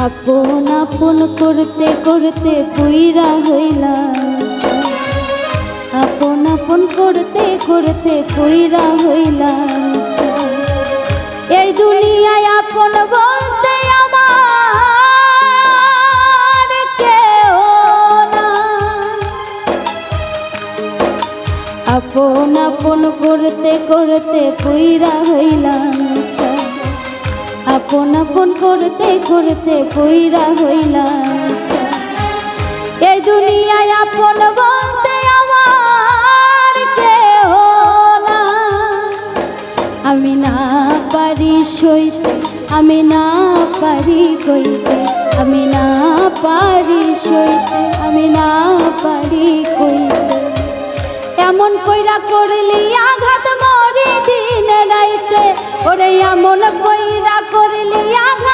আপন আপন করতে করতে পুইরা হইলাম ছাই। আপন আপন করতে করতে পুইরা হইলাম ছাই। এই দুনিয়ায় আপন বলতে আমার কেউ না। আপন আপন করতে করতে পুইরা হইলাম ছাই। আপন আপন করতে করতে পুইরা হইলাম ছাই। এই দুনিয়ায় আপন বলতে আমার কেউ না। আমি না পারি সইতে, আমি না পারি কইতে, আমি না পারি সইতে, আমি না পারি কইতে। এমন কইরা করলি আঘাত মরি দিন রাইতে, ওরে এমন কইরা করলি আঘাত